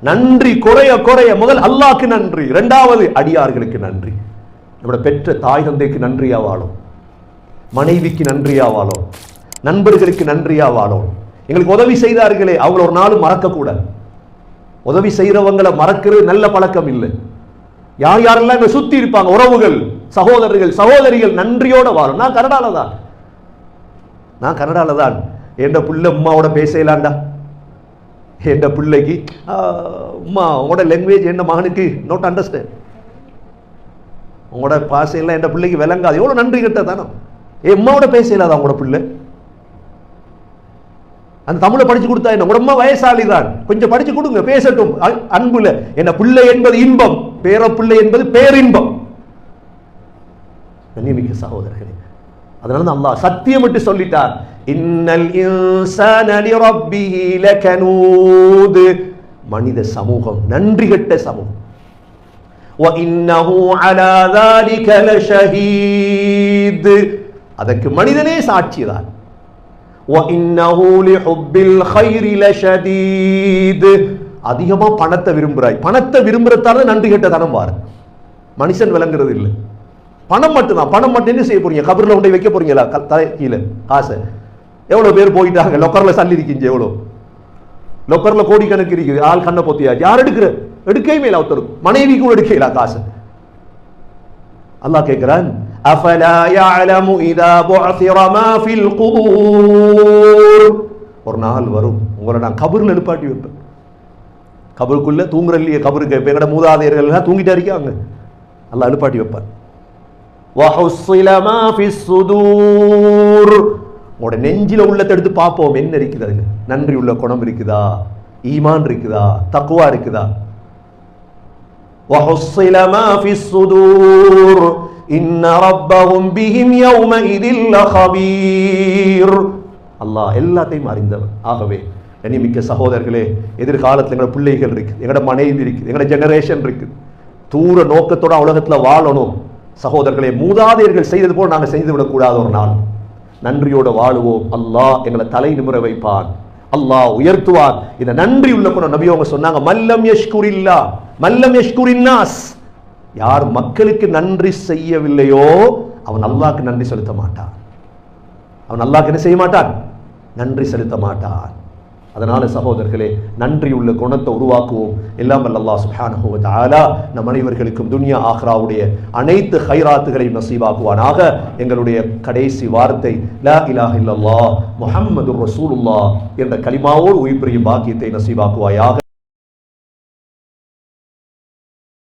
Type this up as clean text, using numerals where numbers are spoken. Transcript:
நன்றி குறைய குறைய முதல் அல்லாஹ்க்கு நன்றி, இரண்டாவது அடியார்களுக்கு நன்றி. நம்முடைய பெற்ற தாய் தந்தைக்கு நன்றியா வாழும், மனைவிக்கு நன்றியா வாழும், நண்பர்களுக்கு நன்றியா வாழும். எங்களுக்கு உதவி செய்தார்களே அவங்கள ஒரு நாளும் மறக்க கூடாது. உதவி செய்யறவங்களை மறக்கிறது நல்ல பழக்கம் இல்லை. யார் யாரெல்லாம் இங்க சுத்தி இருப்பாங்க, உறவுகள், சகோதரர்கள், சகோதரிகள், நன்றியோட வாழும். நான் கனடால தான் என் பிள்ளை உமாவோட பேசலாண்டா. என் பிள்ளைக்கு உமா உங்களோட லாங்குவேஜ் என்ன மகனுக்கு நோட் அண்டர்ஸ்டாண்ட், உங்களோட பாசையெல்லாம் என் பிள்ளைக்கு விளங்காது. எவ்வளவு நன்றி கிட்ட தானே உமாவோட பேசலாதா உங்களோட பிள்ளை. அந்த தமிழை படிச்சு கொடுத்தா என்ன, உடம்பா வயசாளி தான், கொஞ்சம் படிச்சு கொடுங்க, பேசட்டும் அன்புல. என்ன பிள்ளை என்பது இன்பம், பேர பிள்ளை என்பது பேரின்பம். கண்ணியமிக்க சகோதரர்களே, அதனால அல்லாஹ் சத்தியம் விட்டு சொல்லிட்டார், இன்னல் இன்சான லிரப்பிஹி லகனூத். மனித சமூகம் நன்றி கெட்ட சமூகம். வ இன்னஹு அலா ذلك லஷஹீத். அதற்கு மனிதனே சாட்சிதான். وَإِنَّهُ لِحُبِّ الْخَيْرِ لَشَدِيدٌ. அதிகமா பணத்தை விரும்புறாய், பணத்தை விரும்புறதால நன்றி கெட்ட தனம் வாரு. மனுஷன் விளங்குறது இல்லை. பணம் மட்டும்தான். பணம் மட்டும் என்ன செய்ய போறீங்க? கபர்ல கொண்டு வைக்க போறீங்களா? கீழே காசை. எவ்வளவு பேர் போயிட்டாங்க, லொக்கர்ல சல்லி இருக்கீங்க, எவ்வளவு லொக்கர்ல கோடிக்கணக்கு இருக்குது, ஆள் கண்ணை பொத்தியா. யார் எடுக்கிற? எடுக்கவே இல்லை. ஒருத்தர் மனைவி கூட எடுக்கல காசு. அல்லாஹ் கேட்கிறான், أفلا يعلم إذا بعثر ما في القبور. ஒரு நாள் வரும் உங்களை நான் கபர்ல எழுப்பாட்டி வைப்பேன். கபருக்குள்ள தூங்குற இல்லையே, கபருக்கு இப்ப எங்கட மூதாதையர்கள் தூங்கிட்டா இருக்காங்க, அல்லாஹ் எழுப்பாட்டி வைப்பான். وحصل ما في الصدور. உங்களோட நெஞ்சில உள்ளத்தை எடுத்து பார்ப்போம், என்ன இருக்குது அதுல. நன்றி உள்ள குணம் இருக்குதா, ஈமான் இருக்குதா, தக்வா இருக்குதா. وحصل ما في الصدور إن ربهم بهم يومئذ لخبير. அல்லாஹ் எல்லாத்தையும் அறிந்தவன். ஆகவே கண்ணியமிக்க சகோதரர்களே, எதிர்காலத்தில் எங்களோட பிள்ளைகள் இருக்கு, எங்களோட மனைவி இருக்கு, எங்களோட ஜெனரேஷன் இருக்கு. தூர நோக்கத்தோட உலகத்தில் வாழணும். சகோதரர்களே, மூதாதையர்கள் செய்தது போல் நாங்கள் செய்து விடக்கூடாது. ஒரு நாள் நன்றியோட வாழுவோம். அல்லாஹ் எங்களை தலை நிமிர வைப்பான், அல்லாஹ் உயர்த்துவான். இந்த நன்றி உள்ள குணம் நபி அவங்க சொன்னாங்க, மல்லம் யஷ்குரில்லா மல்லம் யஷ்குரின்னாஸ். யார் மக்களுக்கு நன்றி செய்யவில்லையோ அவன் அல்லாஹ்க்கு நன்றி செலுத்த மாட்டான். அவன் அல்லாஹ்க்கு என்ன செய்ய மாட்டான்? நன்றி செலுத்த மாட்டான். அதனால சகோதரர்களே, நன்றி உள்ள குணத்தை உருவாக்குவோம். எல்லாம் வல்ல அல்லாஹ் சுப்ஹானஹு வ தஆலா நம் அனைவர்களுக்கும் துன்யா ஆഖിറാவுடைய அனைத்து கைராத்துகளையும் நசீபாக்குவானாக. எங்களுடைய கடைசி வார்த்தை லா இலாஹ இல்லல்லாஹ் முஹம்மதுர் ரசூலுல்லாஹ் என்ற கலிமாவோடு உயிர் பிரியும் பாக்கியத்தை நசீபாக்குவாயாக.